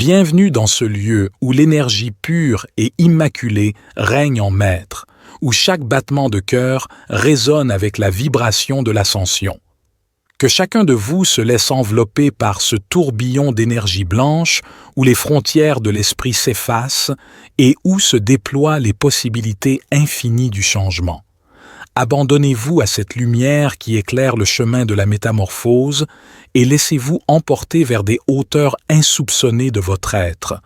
Bienvenue dans ce lieu où l'énergie pure et immaculée règne en maître, où chaque battement de cœur résonne avec la vibration de l'ascension. Que chacun de vous se laisse envelopper par ce tourbillon d'énergie blanche où les frontières de l'esprit s'effacent et où se déploient les possibilités infinies du changement. Abandonnez-vous à cette lumière qui éclaire le chemin de la métamorphose et laissez-vous emporter vers des hauteurs insoupçonnées de votre être.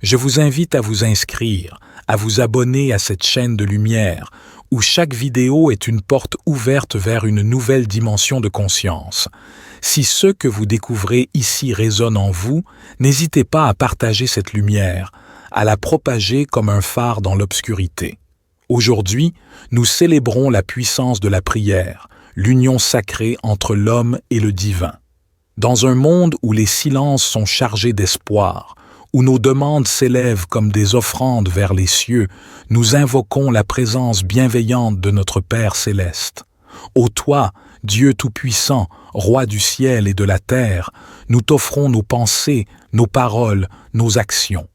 Je vous invite à vous inscrire, à vous abonner à cette chaîne de lumière, où chaque vidéo est une porte ouverte vers une nouvelle dimension de conscience. Si ce que vous découvrez ici résonne en vous, n'hésitez pas à partager cette lumière, à la propager comme un phare dans l'obscurité. Aujourd'hui, nous célébrons la puissance de la prière, l'union sacrée entre l'homme et le divin. Dans un monde où les silences sont chargés d'espoir, où nos demandes s'élèvent comme des offrandes vers les cieux, nous invoquons la présence bienveillante de notre Père céleste. Ô toi, Dieu Tout-Puissant, Roi du ciel et de la terre, nous t'offrons nos pensées, nos paroles, nos actions.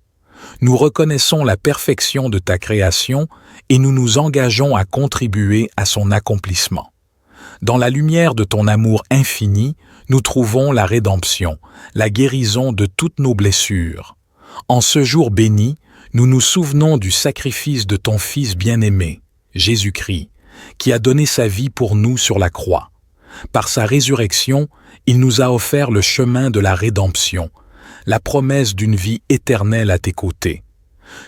Nous reconnaissons la perfection de ta création et nous nous engageons à contribuer à son accomplissement. Dans la lumière de ton amour infini, nous trouvons la rédemption, la guérison de toutes nos blessures. En ce jour béni, nous nous souvenons du sacrifice de ton Fils bien-aimé, Jésus-Christ, qui a donné sa vie pour nous sur la croix. Par sa résurrection, il nous a offert le chemin de la rédemption, la promesse d'une vie éternelle à tes côtés.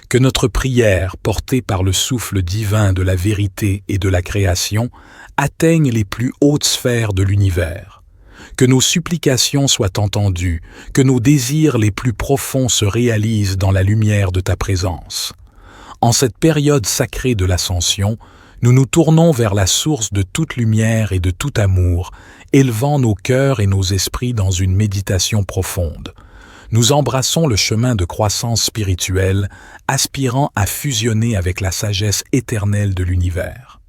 Que notre prière, portée par le souffle divin de la vérité et de la création, atteigne les plus hautes sphères de l'univers. Que nos supplications soient entendues, que nos désirs les plus profonds se réalisent dans la lumière de ta présence. En cette période sacrée de l'ascension, nous nous tournons vers la source de toute lumière et de tout amour, élevant nos cœurs et nos esprits dans une méditation profonde. Nous embrassons le chemin de croissance spirituelle, aspirant à fusionner avec la sagesse éternelle de l'univers.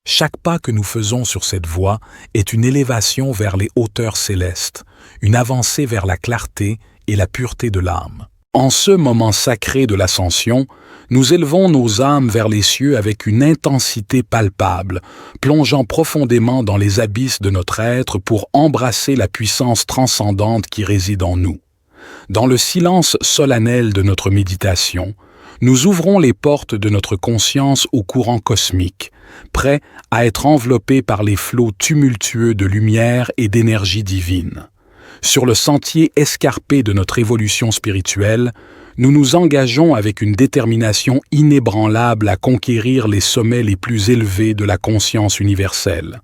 Chaque pas que nous faisons sur cette voie est une élévation vers les hauteurs célestes, une avancée vers la clarté et la pureté de l'âme. En ce moment sacré de l'ascension, nous élevons nos âmes vers les cieux avec une intensité palpable, plongeant profondément dans les abysses de notre être pour embrasser la puissance transcendante qui réside en nous. Dans le silence solennel de notre méditation, nous ouvrons les portes de notre conscience au courant cosmique, prêts à être enveloppés par les flots tumultueux de lumière et d'énergie divine. Sur le sentier escarpé de notre évolution spirituelle, nous nous engageons avec une détermination inébranlable à conquérir les sommets les plus élevés de la conscience universelle.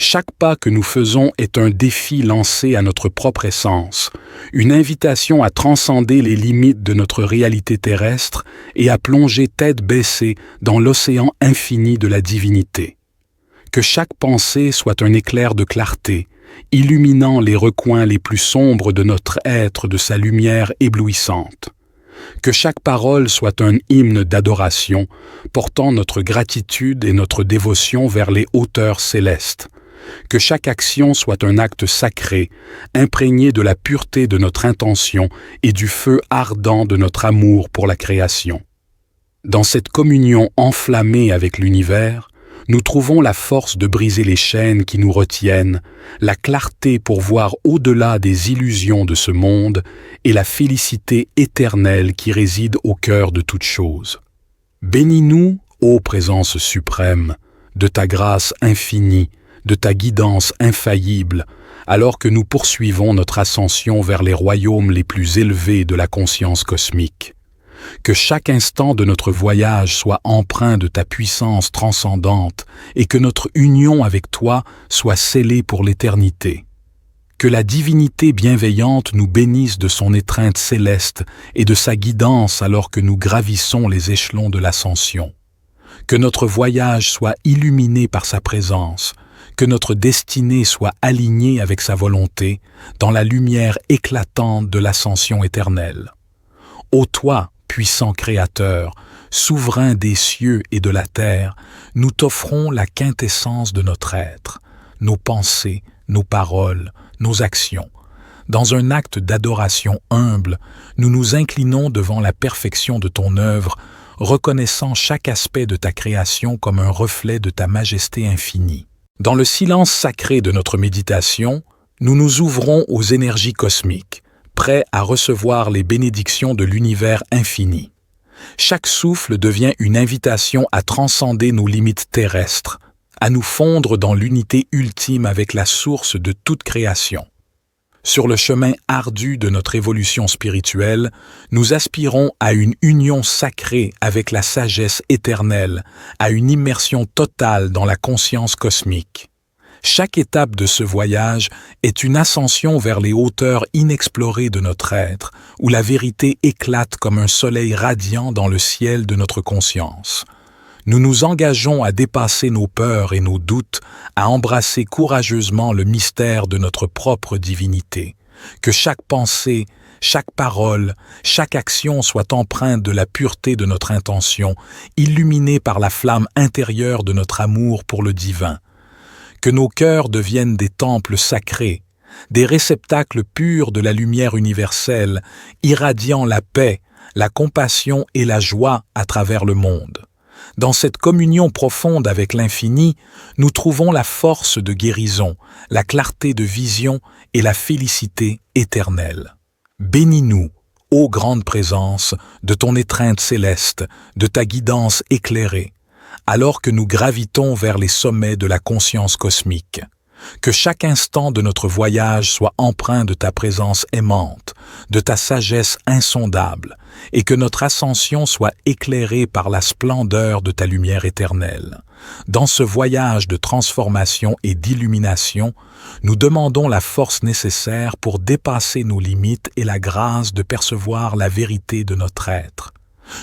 Chaque pas que nous faisons est un défi lancé à notre propre essence, une invitation à transcender les limites de notre réalité terrestre et à plonger tête baissée dans l'océan infini de la divinité. Que chaque pensée soit un éclair de clarté, illuminant les recoins les plus sombres de notre être de sa lumière éblouissante. Que chaque parole soit un hymne d'adoration, portant notre gratitude et notre dévotion vers les hauteurs célestes. Que chaque action soit un acte sacré, imprégné de la pureté de notre intention et du feu ardent de notre amour pour la création. Dans cette communion enflammée avec l'univers, nous trouvons la force de briser les chaînes qui nous retiennent, la clarté pour voir au-delà des illusions de ce monde et la félicité éternelle qui réside au cœur de toute chose. Bénis-nous, ô présence suprême, de ta grâce infinie, de ta guidance infaillible, alors que nous poursuivons notre ascension vers les royaumes les plus élevés de la conscience cosmique. Que chaque instant de notre voyage soit empreint de ta puissance transcendante et que notre union avec toi soit scellée pour l'éternité. Que la divinité bienveillante nous bénisse de son étreinte céleste et de sa guidance alors que nous gravissons les échelons de l'ascension. Que notre voyage soit illuminé par sa présence, que notre destinée soit alignée avec sa volonté dans la lumière éclatante de l'ascension éternelle. Ô toi, puissant Créateur, souverain des cieux et de la terre, nous t'offrons la quintessence de notre être, nos pensées, nos paroles, nos actions. Dans un acte d'adoration humble, nous nous inclinons devant la perfection de ton œuvre, reconnaissant chaque aspect de ta création comme un reflet de ta majesté infinie. Dans le silence sacré de notre méditation, nous nous ouvrons aux énergies cosmiques, prêts à recevoir les bénédictions de l'univers infini. Chaque souffle devient une invitation à transcender nos limites terrestres, à nous fondre dans l'unité ultime avec la source de toute création. Sur le chemin ardu de notre évolution spirituelle, nous aspirons à une union sacrée avec la sagesse éternelle, à une immersion totale dans la conscience cosmique. Chaque étape de ce voyage est une ascension vers les hauteurs inexplorées de notre être, où la vérité éclate comme un soleil radiant dans le ciel de notre conscience. Nous nous engageons à dépasser nos peurs et nos doutes, à embrasser courageusement le mystère de notre propre divinité. Que chaque pensée, chaque parole, chaque action soit empreinte de la pureté de notre intention, illuminée par la flamme intérieure de notre amour pour le divin. Que nos cœurs deviennent des temples sacrés, des réceptacles purs de la lumière universelle, irradiant la paix, la compassion et la joie à travers le monde. Dans cette communion profonde avec l'infini, nous trouvons la force de guérison, la clarté de vision et la félicité éternelle. Bénis-nous, ô grande présence, de ton étreinte céleste, de ta guidance éclairée, alors que nous gravitons vers les sommets de la conscience cosmique. Que chaque instant de notre voyage soit empreint de ta présence aimante, de ta sagesse insondable, et que notre ascension soit éclairée par la splendeur de ta lumière éternelle. Dans ce voyage de transformation et d'illumination, nous demandons la force nécessaire pour dépasser nos limites et la grâce de percevoir la vérité de notre être.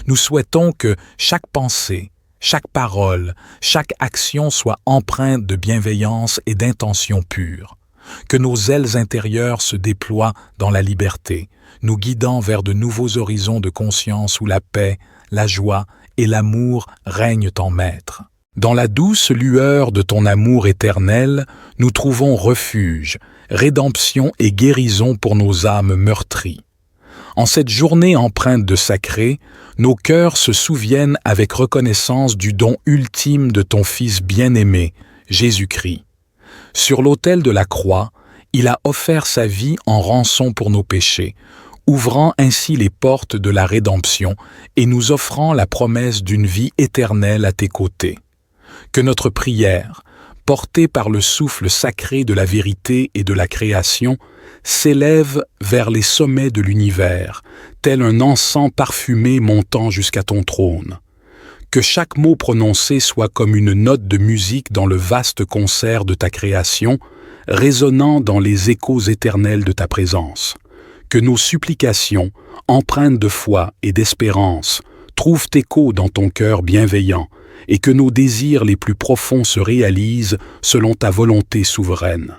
Nous souhaitons que chaque pensée, chaque parole, chaque action soit empreinte de bienveillance et d'intention pure. Que nos ailes intérieures se déploient dans la liberté, nous guidant vers de nouveaux horizons de conscience où la paix, la joie et l'amour règnent en maître. Dans la douce lueur de ton amour éternel, nous trouvons refuge, rédemption et guérison pour nos âmes meurtries. En cette journée empreinte de sacré, nos cœurs se souviennent avec reconnaissance du don ultime de ton Fils bien-aimé, Jésus-Christ. Sur l'autel de la croix, il a offert sa vie en rançon pour nos péchés, ouvrant ainsi les portes de la rédemption et nous offrant la promesse d'une vie éternelle à tes côtés. Que notre prière, portée par le souffle sacré de la vérité et de la création, s'élève vers les sommets de l'univers, tel un encens parfumé montant jusqu'à ton trône. Que chaque mot prononcé soit comme une note de musique dans le vaste concert de ta création, résonnant dans les échos éternels de ta présence. Que nos supplications, empreintes de foi et d'espérance, trouvent écho dans ton cœur bienveillant, et que nos désirs les plus profonds se réalisent selon ta volonté souveraine.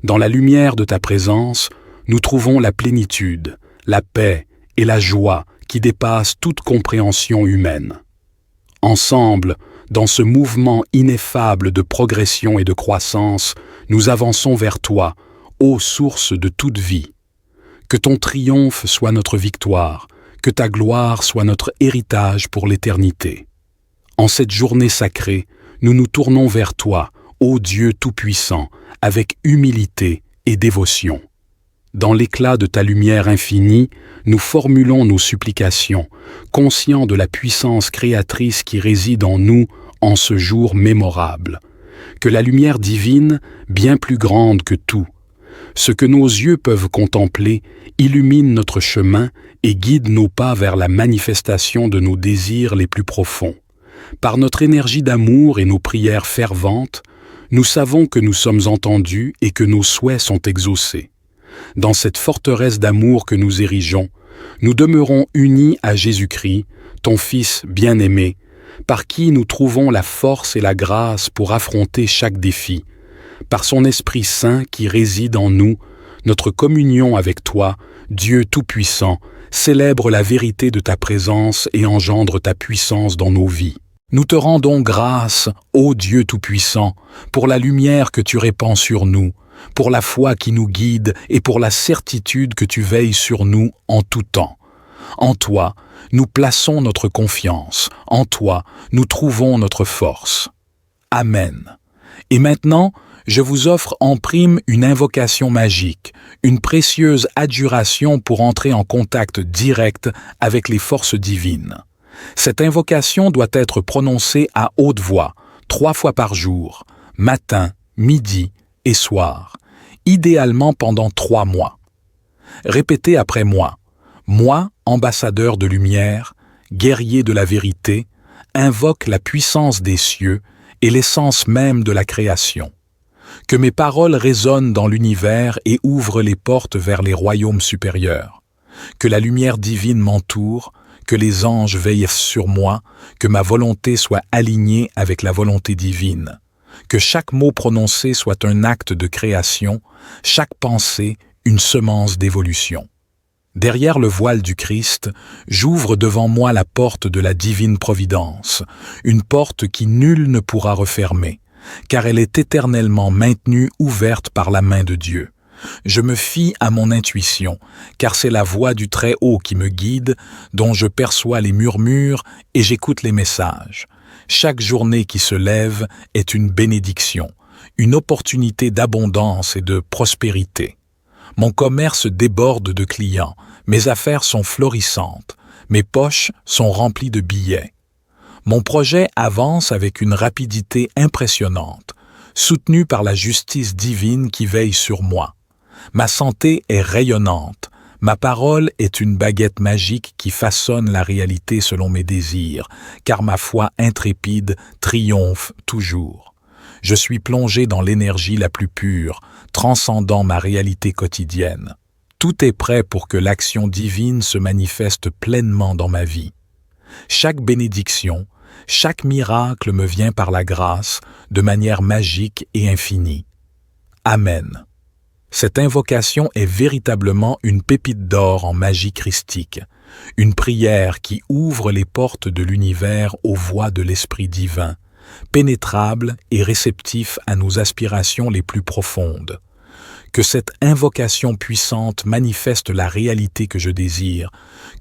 Dans la lumière de ta présence, nous trouvons la plénitude, la paix et la joie qui dépassent toute compréhension humaine. Ensemble, dans ce mouvement ineffable de progression et de croissance, nous avançons vers toi, ô source de toute vie. Que ton triomphe soit notre victoire, que ta gloire soit notre héritage pour l'éternité. En cette journée sacrée, nous nous tournons vers toi, ô Dieu Tout-Puissant, avec humilité et dévotion. Dans l'éclat de ta lumière infinie, nous formulons nos supplications, conscients de la puissance créatrice qui réside en nous en ce jour mémorable. Que la lumière divine, bien plus grande que tout, ce que nos yeux peuvent contempler, illumine notre chemin et guide nos pas vers la manifestation de nos désirs les plus profonds. Par notre énergie d'amour et nos prières ferventes, nous savons que nous sommes entendus et que nos souhaits sont exaucés. Dans cette forteresse d'amour que nous érigeons, nous demeurons unis à Jésus-Christ, ton Fils bien-aimé, par qui nous trouvons la force et la grâce pour affronter chaque défi. Par son Esprit Saint qui réside en nous, notre communion avec toi, Dieu Tout-Puissant, célèbre la vérité de ta présence et engendre ta puissance dans nos vies. Nous te rendons grâce, ô Dieu Tout-Puissant, pour la lumière que tu répands sur nous, pour la foi qui nous guide et pour la certitude que tu veilles sur nous en tout temps. En toi, nous plaçons notre confiance. En toi, nous trouvons notre force. Amen. Et maintenant, je vous offre en prime une invocation magique, une précieuse adjuration pour entrer en contact direct avec les forces divines. Cette invocation doit être prononcée à haute voix, 3 fois par jour, matin, midi et soir, idéalement pendant 3 mois. Répétez après moi. Moi, ambassadeur de lumière, guerrier de la vérité, invoque la puissance des cieux et l'essence même de la création. Que mes paroles résonnent dans l'univers et ouvrent les portes vers les royaumes supérieurs. Que la lumière divine m'entoure, que les anges veillent sur moi, que ma volonté soit alignée avec la volonté divine. Que chaque mot prononcé soit un acte de création, chaque pensée une semence d'évolution. Derrière le voile du Christ, j'ouvre devant moi la porte de la divine providence, une porte qui nul ne pourra refermer, car elle est éternellement maintenue ouverte par la main de Dieu. Je me fie à mon intuition, car c'est la voix du Très-Haut qui me guide, dont je perçois les murmures et j'écoute les messages. Chaque journée qui se lève est une bénédiction, une opportunité d'abondance et de prospérité. Mon commerce déborde de clients, mes affaires sont florissantes, mes poches sont remplies de billets. Mon projet avance avec une rapidité impressionnante, soutenu par la justice divine qui veille sur moi. Ma santé est rayonnante, ma parole est une baguette magique qui façonne la réalité selon mes désirs, car ma foi intrépide triomphe toujours. Je suis plongé dans l'énergie la plus pure, transcendant ma réalité quotidienne. Tout est prêt pour que l'action divine se manifeste pleinement dans ma vie. Chaque bénédiction, chaque miracle me vient par la grâce, de manière magique et infinie. Amen. Cette invocation est véritablement une pépite d'or en magie christique, une prière qui ouvre les portes de l'univers aux voies de l'Esprit divin, pénétrable et réceptif à nos aspirations les plus profondes. Que cette invocation puissante manifeste la réalité que je désire,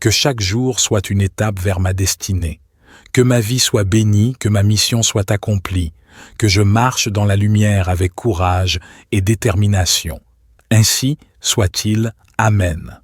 que chaque jour soit une étape vers ma destinée, que ma vie soit bénie, que ma mission soit accomplie, que je marche dans la lumière avec courage et détermination. Ainsi soit-il. Amen.